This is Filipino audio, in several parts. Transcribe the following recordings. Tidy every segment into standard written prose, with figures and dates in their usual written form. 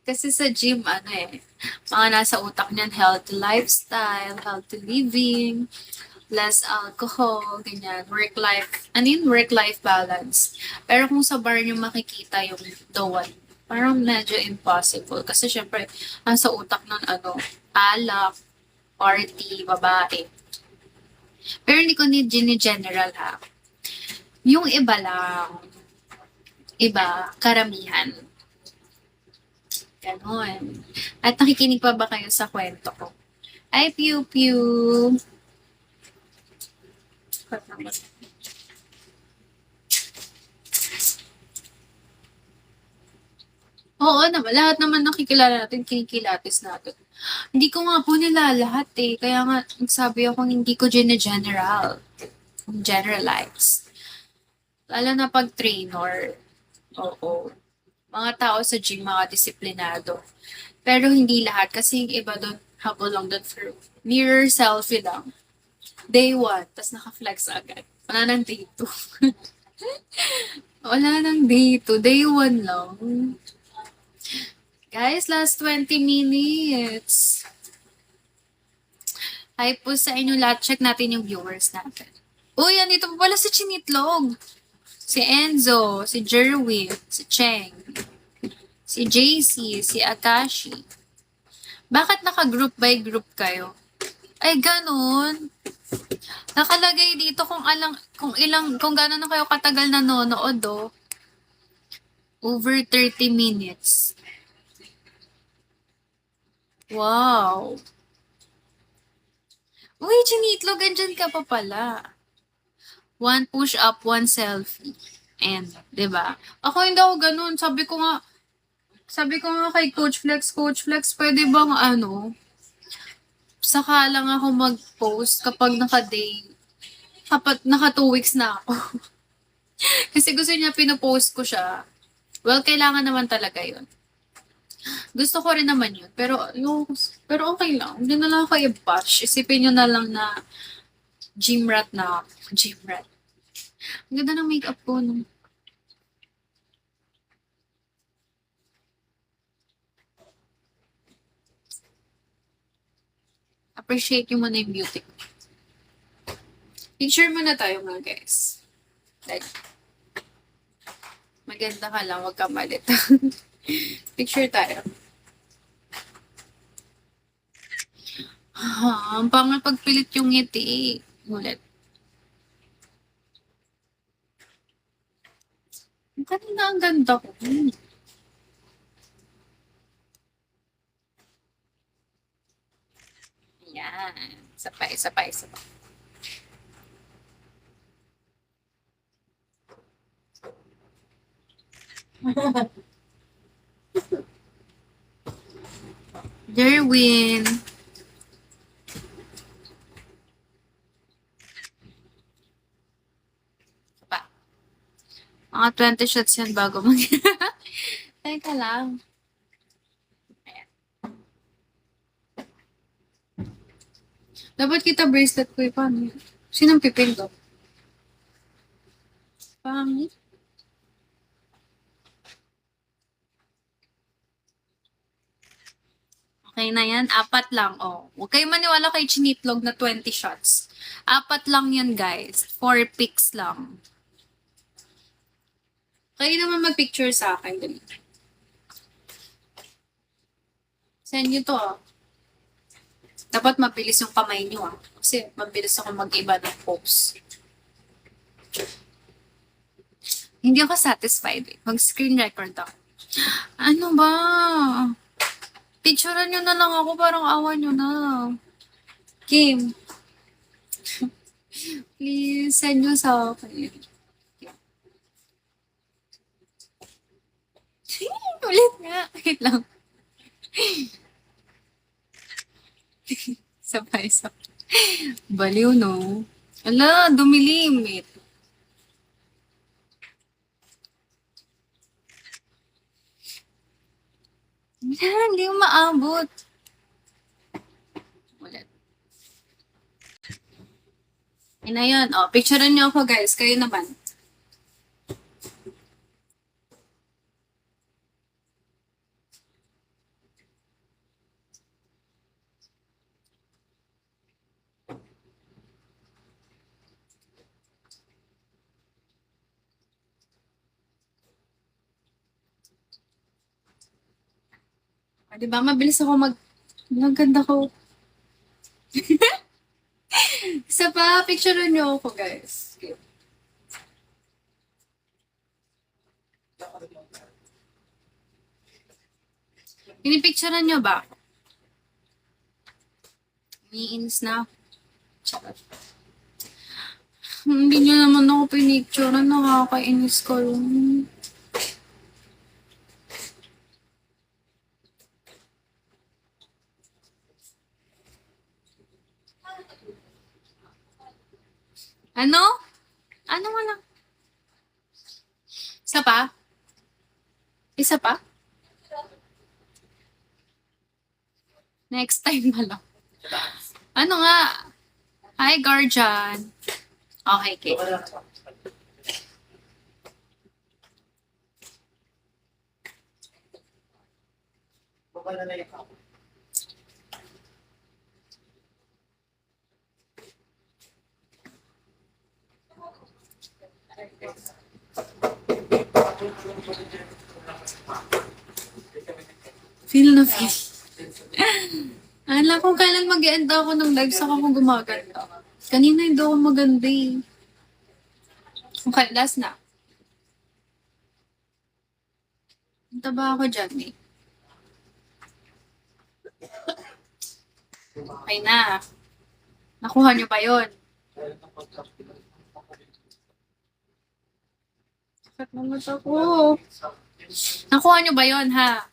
Kasi sa gym, ano mga nasa utak niyan, healthy lifestyle, healthy living, less alcohol, ganyan, work-life, ano yun, work-life balance. Pero kung sa bar niyo makikita yung the one, parang medyo impossible. Kasi syempre, ang sa utak nun, alak, party, babae. Pero hindi ko ni general ha. Yung iba lang, iba, karamihan. Ganon. At nakikinig pa ba kayo sa kwento ko? Ay, pew pew. Oo naman, lahat naman nakikilala natin, kinikilatis natin. Hindi ko nga po nila lahat kaya nga nagsabi ako hindi ko general, generalize. Lalo na pag trainer, oo. Mga tao sa gym, mga disiplinado. Pero hindi lahat, kasi yung iba doon, habol lang doon for mirror selfie lang. Day 1, tas naka-flex agad. Wala nang day 2. Wala nang day 2, day 1 lang. Guys, last 20 minutes. Hi po sa inyo lahat. Check natin yung viewers natin. Uy, andito pa pala si Chinitlog. Si Enzo, si Jerwin, si Cheng, si JC, si Akashi. Bakit naka-group by group kayo? Ay, ganun. Nakalagay dito kung gano'n na kayo katagal nanonood, oh. Over 30 minutes. Wow. Uy, Chinitlog, andyan ka pa pala. One push up, one selfie. And, 'di ba? Ako hindi ako ganun. Sabi ko nga kay Coach Flex, pwede bang saka lang ako mag-post kapag naka 2 weeks na ako. Kasi gusto niya pinopost ko siya. Well, kailangan naman talaga yun. Gusto ko rin naman yun. Pero okay lang. Hindi na lang ako i-bash. Isipin nyo na lang na gym rat na ako. Gym rat. Ang ganda ng makeup ko, no? Appreciate nyo muna yung beauty ko. Picture muna tayo mga guys. Like, maganda ka lang, wag ka malit. Picture tayo. Ang pangit pagpilit yung ngiti. Ulit. Kanina ang ganda ko. Ayan. Isa pa. Derwin. Isa pa. Mga 20 shots yan bago mag... Teka lang. Ayan. Dapat kita bracelet ko paano yun? Sinong pipindot? Pangit. Okay na yan. 4 lang, oh. Huwag kayo maniwala kay Chinitlog na 20 shots. 4 lang yan, guys. 4 pics lang. Kayo naman mag-picture sa akin. Dali. Send nyo to, oh. Dapat mabilis yung kamay nyo, ah. Kasi mabilis ako mag-iba ng post. Hindi ako satisfied, eh. Mag-screen record ako. Ano ba? Picturean nyo na lang ako, parang awa nyo na. Kim, please send nyo sa akin. Ulit nga. Wait lang. Sabay. Baliw, no? Ala, dumilimit. Hindi mo maabot. Ulit. Yun na yun. O, picturean nyo ako, guys. Kayo naman. Di ba? Mabilis ako Maganda ko. Isa pa, picture niyo ako, guys. Pinipicturean niyo ba? Umiinis na ako. Charot. Hindi niyo naman ako pinicturean. Nakakainis ko lang. Ano? Ano nga lang? Isa pa? Isa pa? Next time na lang. Ano nga? Hi, guardian. Okay, okay. Feel na feel. Alam ko kailan mag-end ako ng live saka ako gumaganda. Kanina hindi ako maganda eh. Okay, last na. Punta ba ako dyan eh? Okay na. Nakuha niyo ba yun? Sakit na mata ko. Nakuha niyo ba yun ha?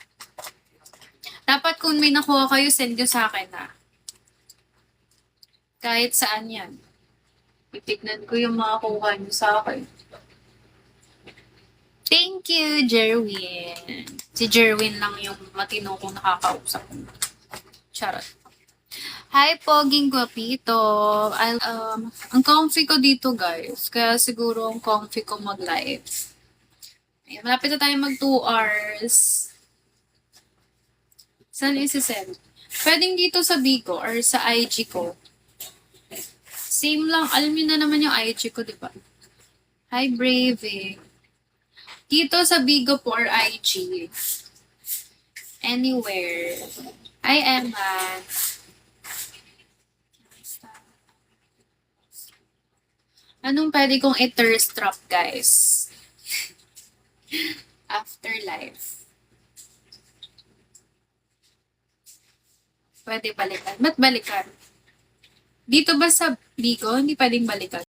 Dapat kung may nakuha kayo, send nyo sa akin ha. Kahit saan yan. Titignan ko yung mga kuha nyo sa akin. Thank you, Jerwin. Si Jerwin lang yung matino kong nakakausap. Charot. Hi, Poging Guapito. Ang comfy ko dito, guys. Kaya siguro ang comfy ko mag-live. Ayan, malapit na tayo mag 2 hours. Saan isi-send? Pwedeng dito sa Bigo or sa IG ko. Same lang. Alam niyo na naman yung IG ko, di ba? Hi, Brave. Dito sa Bigo po or IG. Anywhere. Hi, Emma. Anong pwede kong i-thirst trap, guys? Afterlife. Pwede balikan. Ba't balikan? Dito ba sa Bigo, hindi pwedeng balikan?